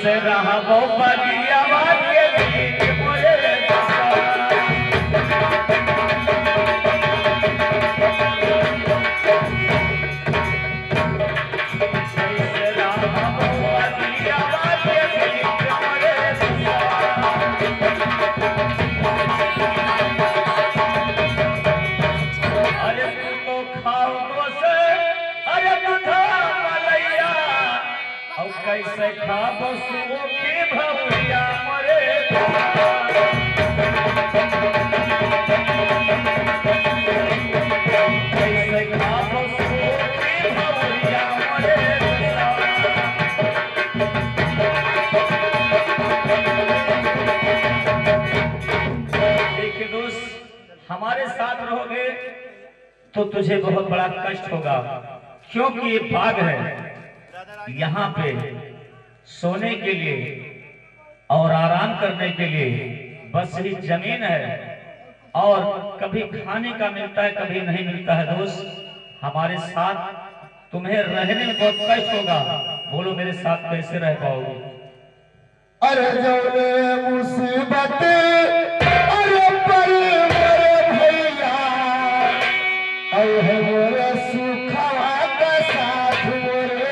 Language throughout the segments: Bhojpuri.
कैसे रहबो बगियावा के बीच मोरे कैसे खाबो सुओ की भौरिया मरे कैसे खाबो सुओ की भौरिया मरे देखिए दोस्त, हमारे साथ रहोगे तो तुझे बहुत बड़ा कष्ट होगा, क्योंकि ये बाग है, यहाँ पे सोने के लिए और आराम करने के लिए बस ही जमीन है, और कभी खाने का मिलता है कभी नहीं मिलता है। दोस्त, हमारे साथ तुम्हें रहने में बहुत कष्ट होगा, बोलो मेरे साथ कैसे रह पाओगे? अरे जौने मुसीबत अरे पर मेरे भैया अरे मोरे सुखवा का साथ मोरे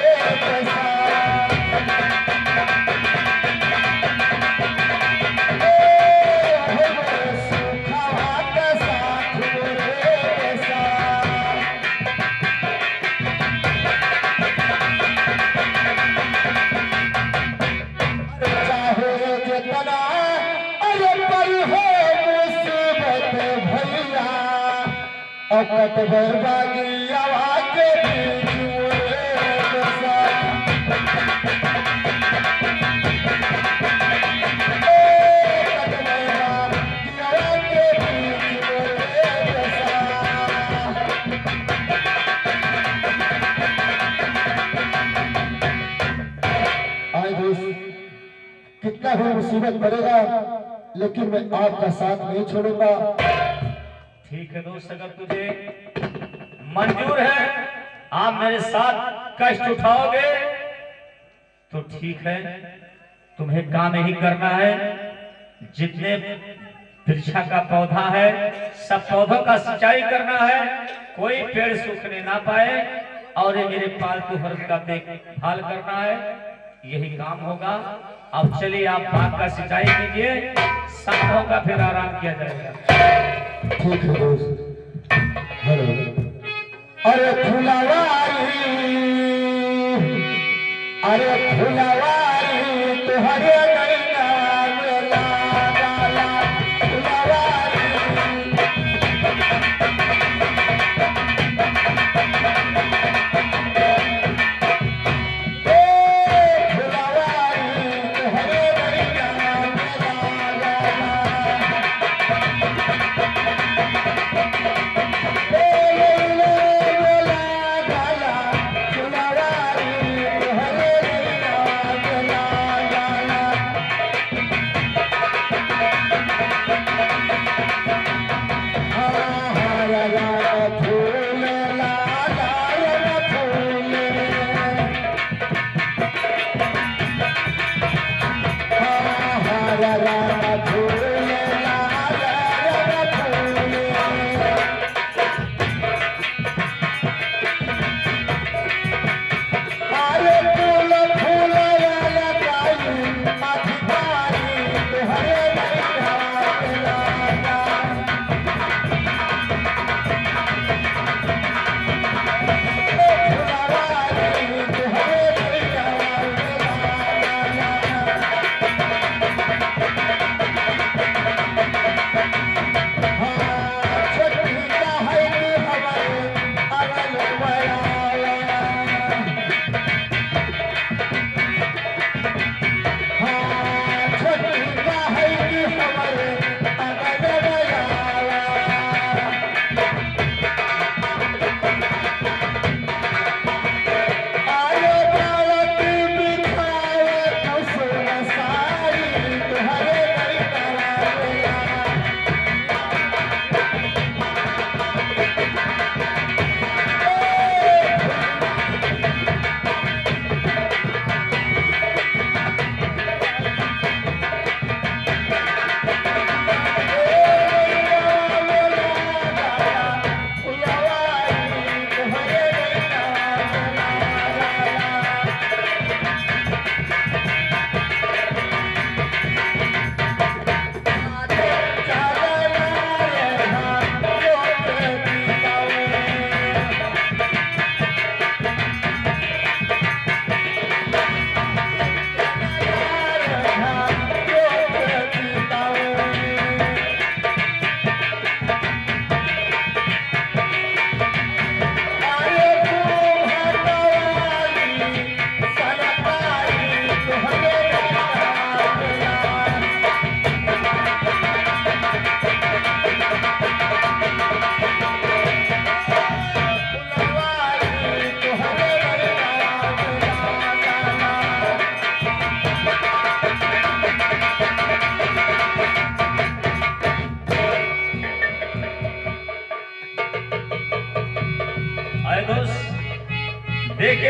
बगियावा के बीच कितना भी मुसीबत पड़ेगा लेकिन मैं आपका साथ नहीं छोड़ूंगा। ठीक है दोस्त, अगर तुझे मंजूर है आप मेरे साथ कष्ट उठाओगे तो ठीक है, तुम्हें काम यही करना है, जितने वृक्षा का पौधा है सब पौधों का सिंचाई करना है, कोई पेड़ सूखने ना पाए, और ये मेरे पालतू हर्ष का देखभाल करना है, यही काम होगा। अब चलिए आप बाग का सिंचाई कीजिए, शाम होगा फिर आराम किया जाएगा। ठीक है दोस्त। हेलो, अरे फुलवारी तुहरे नैना में लाला फुलवारी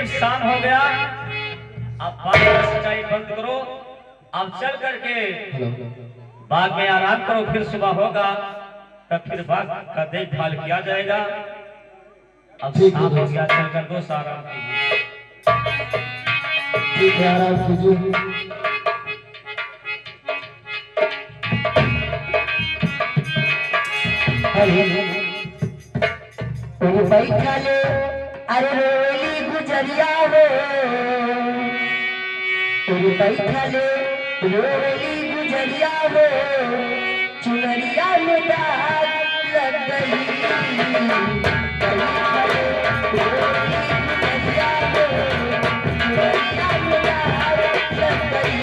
एक शाम हो गया, अब बात सच्चाई बंद करो। अब चल करके बाग में आराम करो, फिर सुबह होगा तब फिर बाग का देखभाल किया जाएगा। अब शाम हो गया, चल कर दो आराम कीजिए। ठीक है, आराम कीजिए। बैठा ले अरे रोली गुजरिया हो, बैठा ले रोली गुजरिया हो, चुनरिया में दाग लग गई। बैठा ले रोली गुजरिया हो, चुनरिया में दाग लग गई।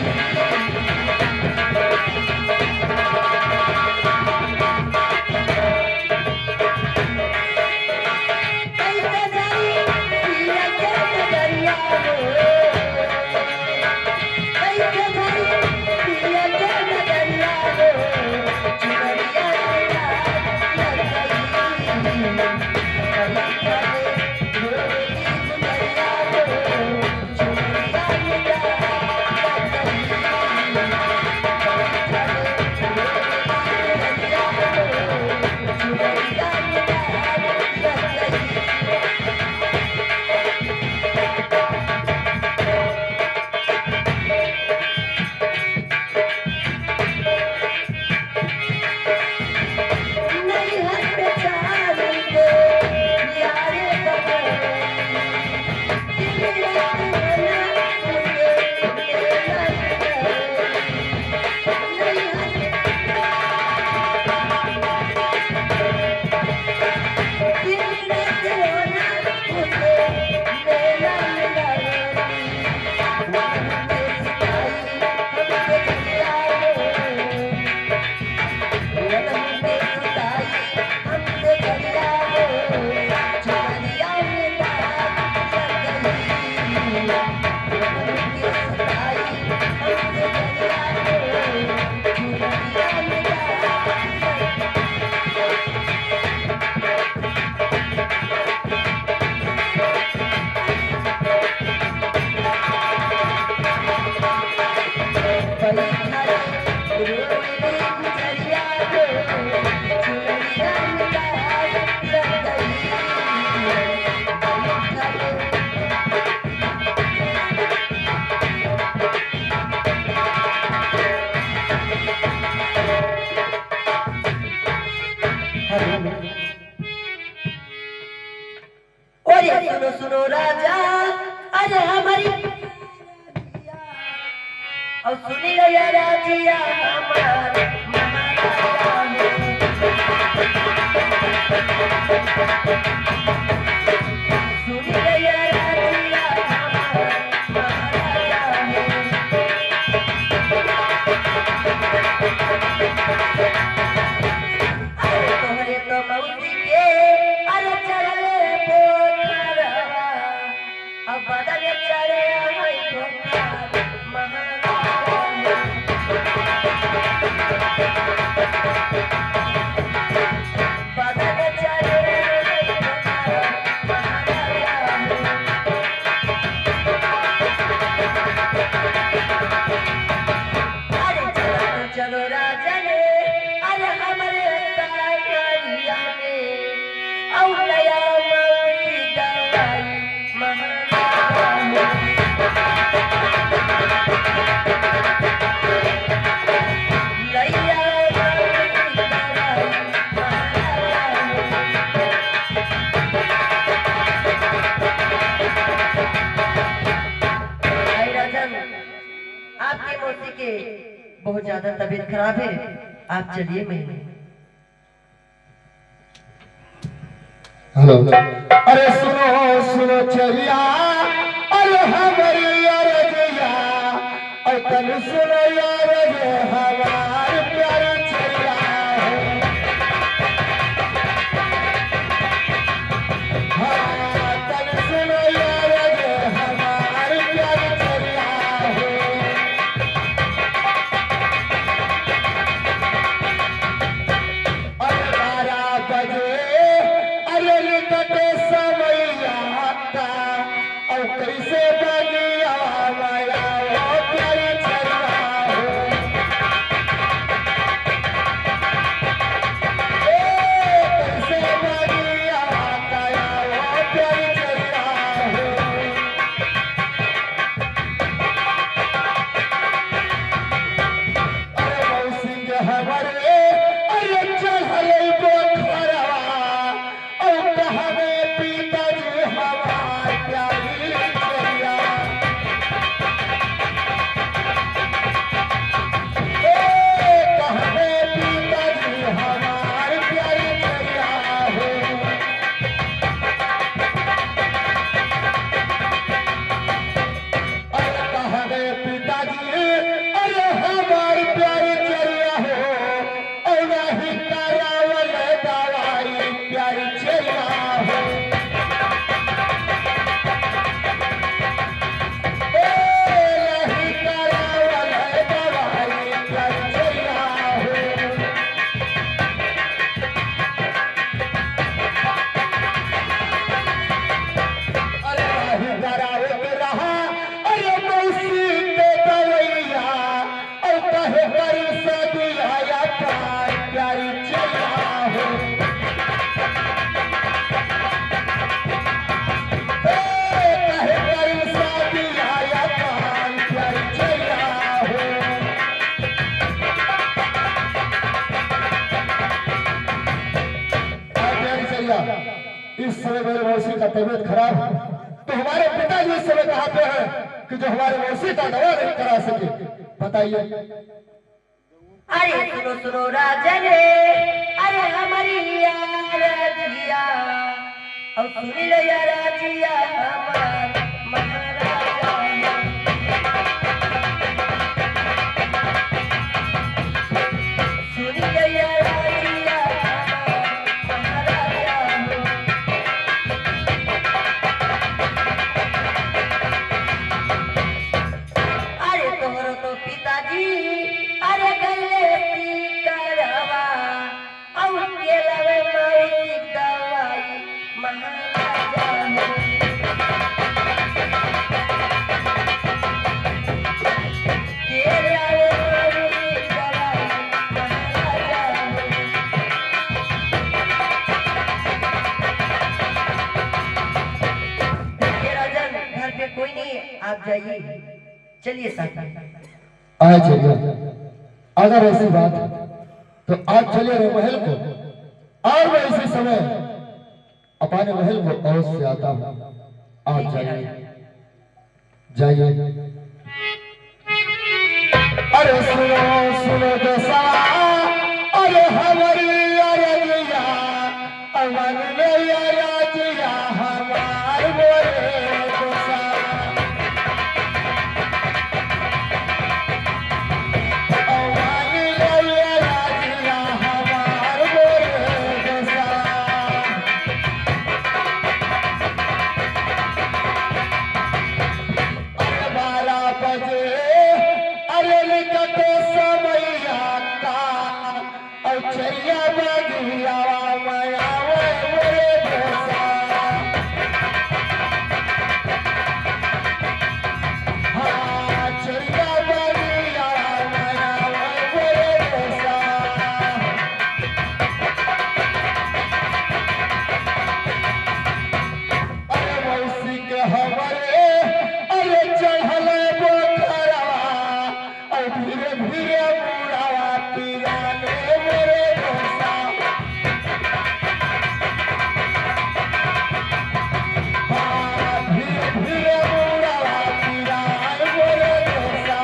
सुनो सुनो राजा अरे हमारी और सुनी गया राजिया हमारे सुनी गया राजिया अरे तोहरे तो मौसी के अरे चढ़ले पोखरवा अब बदल चढ़े हई पोखर महाराजा बदल चढ़े हई पोखर महाराजा अरे चलो चलो राजा ने अरे हमारे सागरिया में औलया मौसी दवाई महाराजा लैया मौसी दवाई महाराजा। राजन आपकी मौसी के बहुत ज्यादा तबीयत खराब है, आप चलिए मैं हेलो। अरे सुनो सुनो चलिया अरे हमारी अरजिया और तन सुनो यार रे हमारे प्यारे चलिया हाँ तन सुनो यार रे हमारे प्यारे चलिया अरे 12 बजे अरे निकटे समैया और कैसे बगिया माया वो प्यारी चरिया हो कैसे बगिया माया वो प्यारी चरिया हो अरे मौसी के हमारे अरे चढ़ले बोखरवा और कहवे पिताजी हमार प्यारी चरिया कहवे पिताजी हमार प्यारी चरिया हो अरे कहवे पिताजी अरे हमार प्यारी चरिया हो और नहीं करावल दवाई प्यारी चरिया हो नहीं करावल दवाई प्यारी चरिया हो अरे नहीं करावे के रहा अरे मौसी के दवैया और कहे करी सदिया या प्यार प्यारी चरिया हो कहे करी सदिया या प्यार प्यारी चरिया हो प्यारी चरिया इस समय मेरे मौसी का तबीयत खराब है तो हमारे पिताजी इस समय कहाँ पे हैं कि जो हमारे मौसी का दवा नहीं करा सके बताइए अरे सुनो सुनो राजन अरे हमारी राजिया और सुन लो या राजिया हमार महाराजा सुन लो या राजिया हमार महाराजा अरे तोहरो तो पिताजी अरे गले करवा और केलवे मौसी दवाई महाराजा हो केलवे मौसी दवाई महाराजा हो ये राजन घर पे कोई नहीं है आप जाइए चलिए साथ आए चलिए अगर ऐसी बात है तो आज चलिए रे महल को और मैं इसी समय अपने महल को अवश्य से आता हूँ आप जाइए जाइए अरे सुनो सुनो दशा अरे हमारी अरजिया अमन में अरजिया हमार मोरे दशा चरिया बगिया माया मोरे दशा हाँ चरिया बगिया माया मोरे दशा अरे मौसी के हमारे अरे चढ़ल बोखरवा और धीरे धीरे बुढ़ावा पिराने मोरे दशा हाँ धीरे धीरे बुढ़ावा पिराने मोरे दशा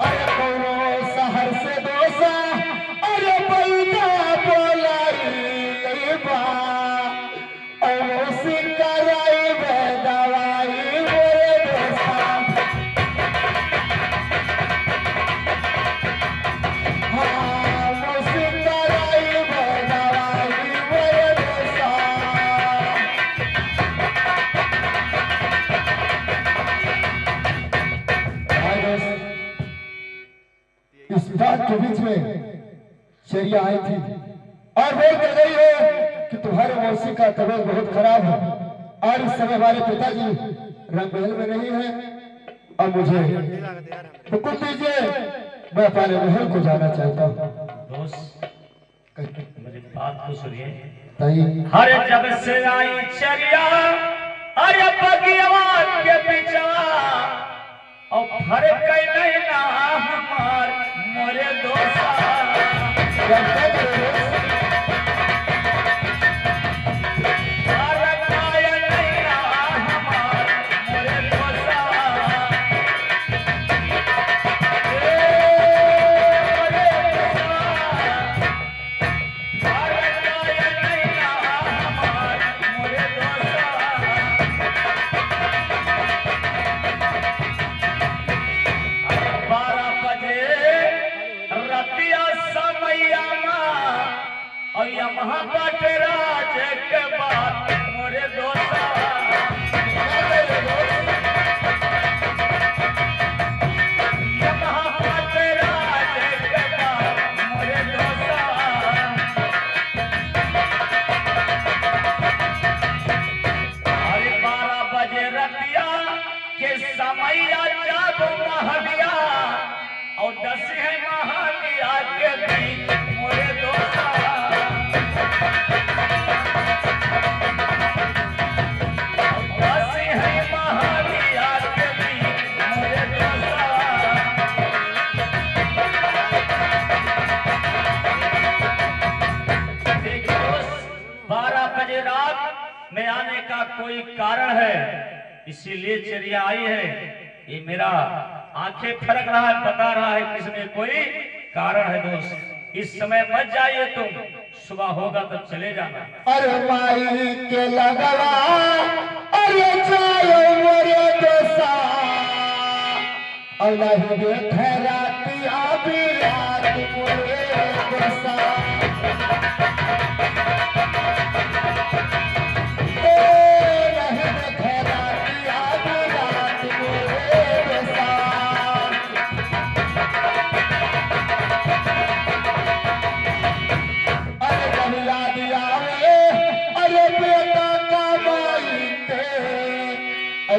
अरे कौनो शहर से दोसा अरे बैठा बोलाई लेबा और मौसी कराई बे दवाई मोरे दशा हाँ मौसी कराई बे दवाई मोरे दशा हाय दोस्त इस बात के बीच में चरिया आई थी और बोल के गई हो कि तुम्हारे मौसी का तबीयत बहुत खराब है और इस समय हमारे पिताजी रंगमहल में नहीं है। अब मुझे हुक्म दीजिए, मैं अपने महल को जाना चाहता हूँ। दोस्त मेरी बात को सुनिए। ताई हर जब से आई चरिया अरे बगिया के पीछा और फर्क नहीं ना हमार मोरे दोसा महापाटराज के बाद मोरे दोसा महापाटराज के बाद मोरे दोसा अरे 12 बजे रतिया के समय जब महलिया और 10 है महलिया के बीच मोरे दोसा में आने का कोई कारण है, इसीलिए चरिया आई है। ये मेरा आंखें फरक रहा है, बता रहा है कि इसमें कोई कारण है। दोस्त इस समय मत जाइए, तुम सुबह होगा तो चले जाना। अरे माई के लगवा अरे जायो मोरे दोसा और नहीं देखे राती आबी रात मोरे दोसा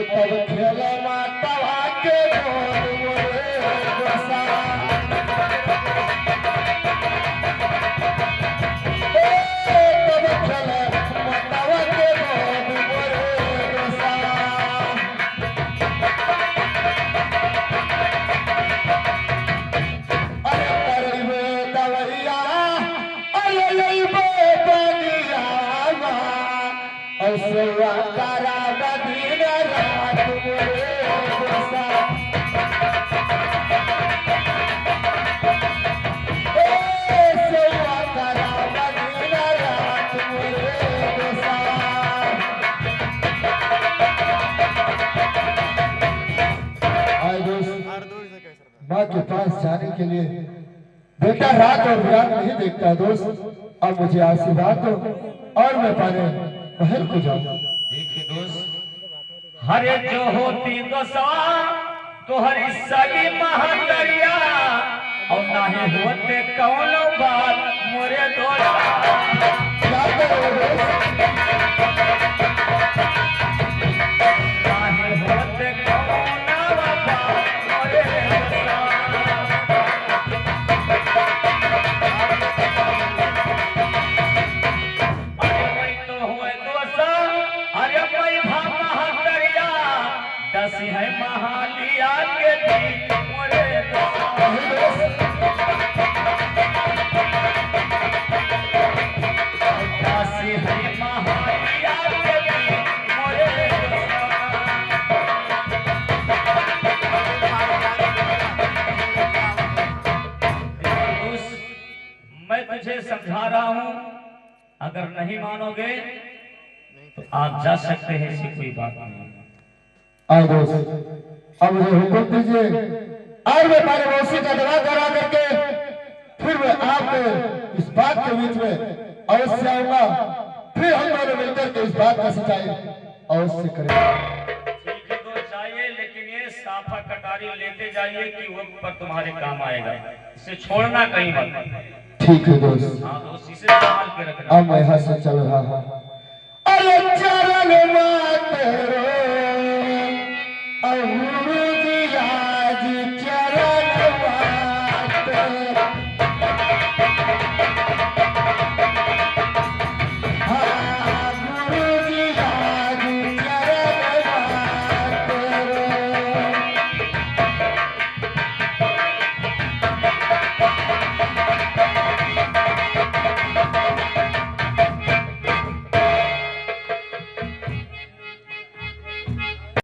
तब खेल माता के गोद मोरे दोसा तब खेल माता के गोद मोरे दोसा अरे करबे दवैया अरे लइबे बगिया और सेवा करा बदीन रात मोरे दोसा सेवा करा बदीन रात मोरे दोसा आए दोस्त माँ के पास जाने के लिए बेटा रात और रात नहीं देखता दोस्त। अब मुझे आशीर्वाद दो और मैं पाने महल को जाऊँ। देखिए दोस्त, हरे जो होती दोसवा तो हरी सगी महंदरिया और नाही होते कौनो बात मोरे दोसा क्या करो दोस्त? नाही होते कौनो बात मोरे दोसा अरे भाई तो हुए दोसा अरे भाई महंदरिया 10 है महालिया के बीच मोरे दोसा मैं तुझे समझा रहा हूं, अगर नहीं मानोगे तो आप जा सकते हैं, ऐसी कोई बात नहीं। आए दोस्त अब मुझे हुक्म दीजिए आज मैं पानी मौसी का दवा करा करके फिर मैं आपको इस बात के बीच में अवश्य आऊंगा। फिर हम दोनों मिलकर के इस बात का सच्चाई अवश्य करेंगे। ठीक है तो जाइए, लेकिन ये साफा कटारी लेते जाइए कि वक्त पर तुम्हारे काम आएगा। इसे छोड़ना कहीं मत। ठीक है दोस्त। हाँ दोस्त, इसे संभाल अब मैं यहाँ से चल रहा हूँ। अरे चरण माते